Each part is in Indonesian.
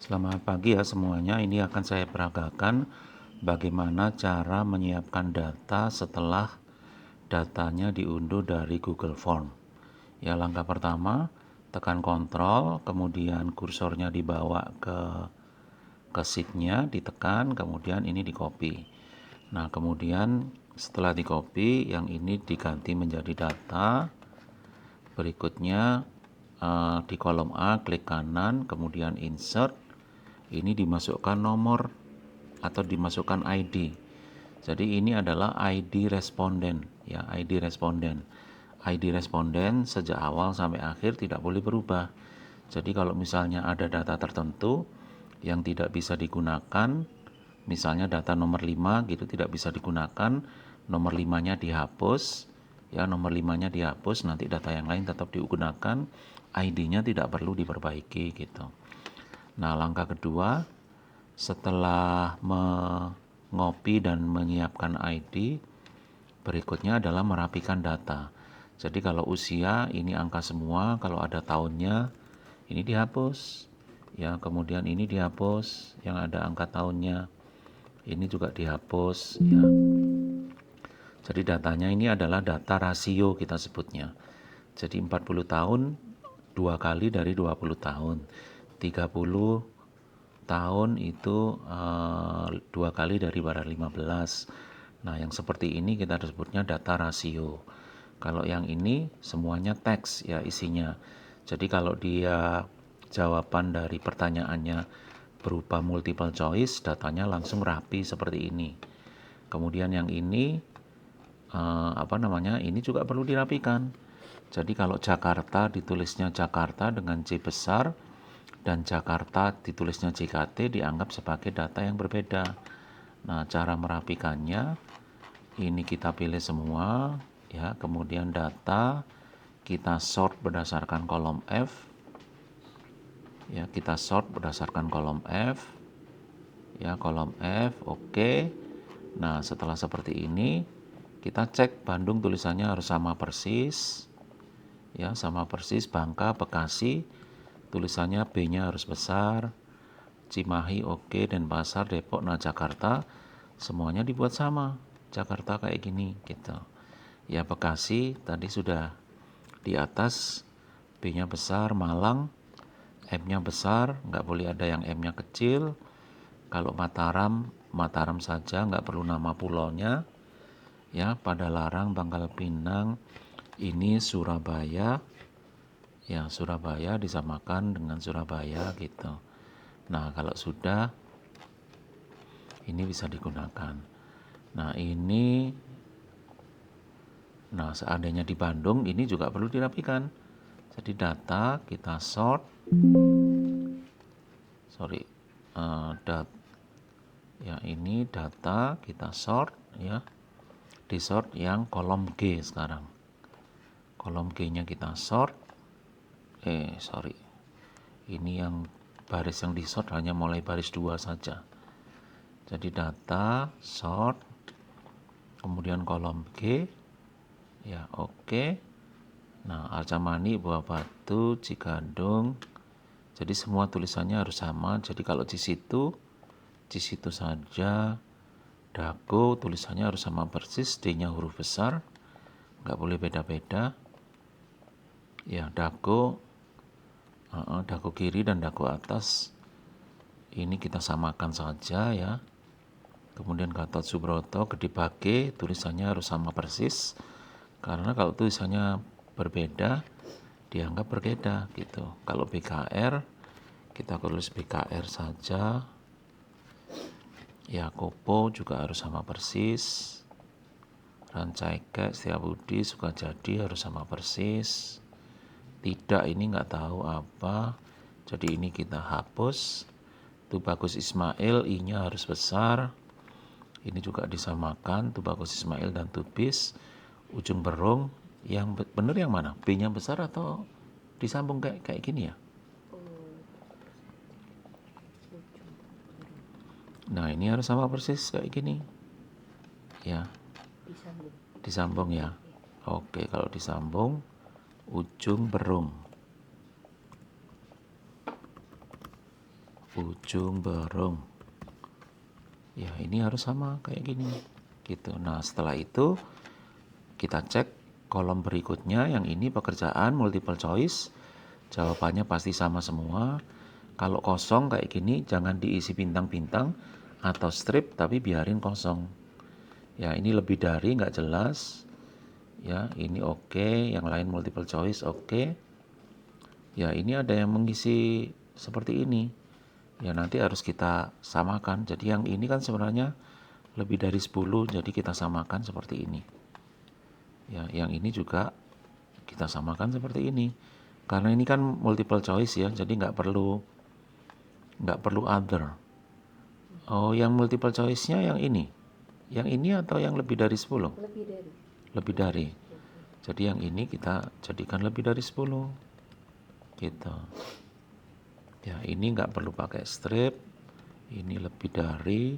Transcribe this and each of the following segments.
Selamat pagi ya semuanya. Ini akan saya peragakan bagaimana cara menyiapkan data setelah datanya diunduh dari Google Form. Ya, langkah pertama, tekan kontrol, kemudian kursornya dibawa ke sheet-nya, ditekan, kemudian ini di copy. Nah, kemudian setelah di copy, yang ini diganti menjadi data. Berikutnya di kolom A klik kanan, kemudian insert. Ini dimasukkan nomor atau dimasukkan ID. Jadi ini adalah ID responden ya, ID responden. ID responden sejak awal sampai akhir tidak boleh berubah. Jadi kalau misalnya ada data tertentu yang tidak bisa digunakan, misalnya data nomor 5 gitu tidak bisa digunakan, nomor 5-nya dihapus, ya nomor 5-nya dihapus, nanti data yang lain tetap digunakan, ID-nya tidak perlu diperbaiki gitu. Nah, langkah kedua, setelah mengopi dan menyiapkan ID, berikutnya adalah merapikan data. Jadi kalau usia ini angka semua, kalau ada tahunnya ini dihapus. Ya, kemudian ini dihapus yang ada angka tahunnya. Ini juga dihapus ya. Jadi datanya ini adalah data rasio kita sebutnya. Jadi 40 tahun 2 kali dari 20 tahun. 30 tahun itu 2 kali dari pada 15. Nah, yang seperti ini kita sebutnya data rasio. Kalau yang ini semuanya teks ya isinya. Jadi kalau dia jawaban dari pertanyaannya berupa multiple choice, datanya langsung rapi seperti ini. Kemudian yang ini ini juga perlu dirapikan. Jadi kalau Jakarta ditulisnya Jakarta dengan C besar dan Jakarta ditulisnya JKT dianggap sebagai data yang berbeda. Nah, cara merapikannya ini kita pilih semua ya, kemudian data kita sort berdasarkan kolom F. Ya, kita sort berdasarkan kolom F. Ya, kolom F, oke. Nah, setelah seperti ini kita cek Bandung tulisannya harus sama persis. Ya, sama persis. Bangka, Bekasi tulisannya B-nya harus besar. Cimahi oke, Denpasar, Depok, nah Jakarta semuanya dibuat sama. Jakarta kayak gini gitu. Ya, Bekasi tadi sudah di atas, B-nya besar. Malang M-nya besar, nggak boleh ada yang M-nya kecil. Kalau Mataram, Mataram saja, nggak perlu nama pulaunya. Ya, Padalarang, Pangkal Pinang, ini Surabaya. Ya, Surabaya disamakan dengan Surabaya gitu. Nah, kalau sudah ini bisa digunakan. Nah, seandainya di Bandung ini juga perlu dirapikan. Jadi data kita sort, ya ini data kita sort ya, di sort yang kolom G sekarang. Kolom G-nya kita sort. Ini yang baris yang di sort hanya mulai baris 2 saja. Jadi data sort, kemudian kolom G, ya oke. Nah, Arcamani, Buah Batu, Cikandung. Jadi semua tulisannya harus sama. Jadi kalau di situ saja. Dago tulisannya harus sama persis, D-nya huruf besar, nggak boleh beda-beda. Ya, Dago kiri dan Dago atas ini kita samakan saja ya. Kemudian Gatot Subroto, Gede Bage tulisannya harus sama persis, karena kalau tulisannya berbeda dianggap berbeda gitu. Kalau BKR kita tulis BKR saja. Ya, Kopo juga harus sama persis. Rancaike, Setiabudi, Sukajadi harus sama persis. Tidak, ini nggak tahu apa, jadi ini kita hapus. Tubagus Ismail, I-nya harus besar, ini juga disamakan. Tubagus Ismail dan Tubis. Ujung Berung, yang benar yang mana? B-nya besar atau disambung kayak gini ya? Nah, ini harus sama persis kayak gini ya, disambung ya. Oke, kalau disambung Ujung Berung. ujung berung. Ya, ini harus sama kayak gini. Gitu. Nah, setelah itu kita cek kolom berikutnya, yang ini pekerjaan multiple choice. Jawabannya pasti sama semua. Kalau kosong kayak gini, jangan diisi bintang-bintang atau strip, tapi biarin kosong. Ya, ini lebih dari nggak jelas. Ya, ini oke, yang lain multiple choice oke. Ya, ini ada yang mengisi seperti ini. Ya, nanti harus kita samakan. Jadi yang ini kan sebenarnya lebih dari 10, jadi kita samakan seperti ini. Ya, yang ini juga kita samakan seperti ini. Karena ini kan multiple choice ya, jadi nggak perlu other. Oh, yang multiple choice-nya yang ini. Yang ini atau yang lebih dari 10? Lebih dari. Lebih dari. Jadi yang ini kita jadikan lebih dari 10. Gitu. Ya, ini nggak perlu pakai strip. Ini lebih dari.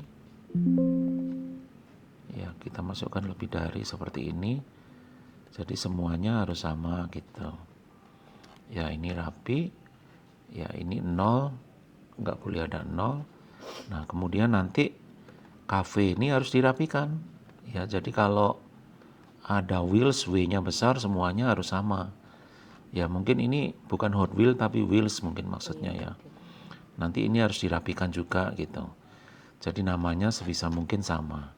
Ya, kita masukkan lebih dari seperti ini. Jadi semuanya harus sama gitu. Ya, ini rapi. Ya, ini 0. Nggak boleh ada 0. Nah, kemudian nanti cafe ini harus dirapikan. Ya, jadi kalau ada wheels, W-nya besar, semuanya harus sama. Ya, mungkin ini bukan Hot Wheel tapi wheels mungkin maksudnya ya. Nanti ini harus dirapikan juga gitu. Jadi namanya sebisa mungkin sama.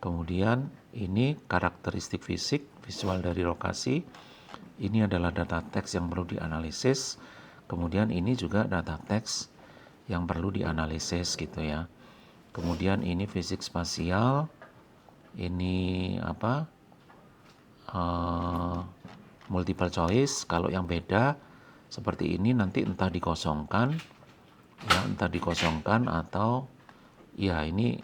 Kemudian ini karakteristik fisik, visual dari lokasi. Ini adalah data teks yang perlu dianalisis. Kemudian ini juga data teks yang perlu dianalisis gitu ya. Kemudian ini fisik spasial. Ini apa? Multiple choice. Kalau yang beda seperti ini nanti entah dikosongkan ya, entah dikosongkan atau ya ini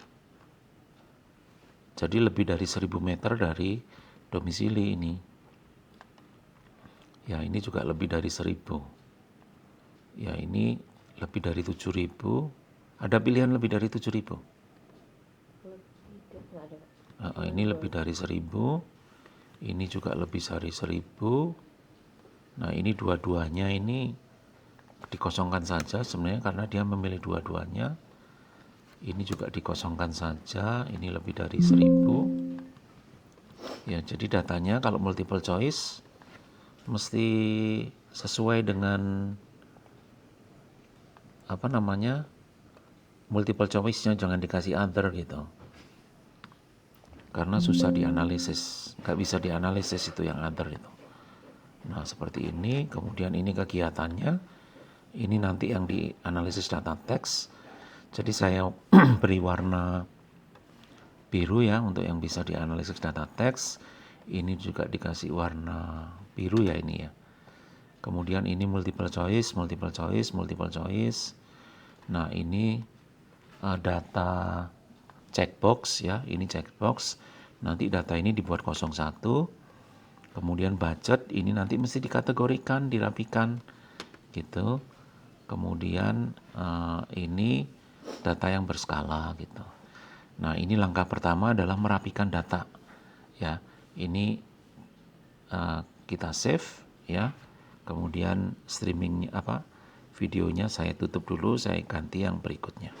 jadi lebih dari 1000 meter dari domisili ini. Ya, ini juga lebih dari 1000. Ya, ini lebih dari 7000. Ada pilihan lebih dari 7000. Ini lebih dari 1000. Ini juga lebih dari 1000. Nah, ini dua-duanya ini dikosongkan saja sebenarnya karena dia memilih dua-duanya. Ini juga dikosongkan saja. Ini lebih dari 1000. Ya, jadi datanya kalau multiple choice mesti sesuai dengan apa namanya, multiple choice-nya, jangan dikasih other gitu. Karena susah dianalisis, nggak bisa dianalisis itu yang other itu. Nah, seperti ini. Kemudian ini kegiatannya. Ini nanti yang dianalisis data teks. Jadi saya beri warna biru ya untuk yang bisa dianalisis data teks. Ini juga dikasih warna biru ya ini ya. Kemudian ini multiple choice, multiple choice, multiple choice. Nah, ini data checkbox ya, ini checkbox. Nanti data ini dibuat 01. Kemudian budget ini nanti mesti dikategorikan, dirapikan gitu. Kemudian ini data yang berskala gitu. Nah, ini langkah pertama adalah merapikan data ya. Ini kita save ya. Kemudian streaming videonya saya tutup dulu, saya ganti yang berikutnya.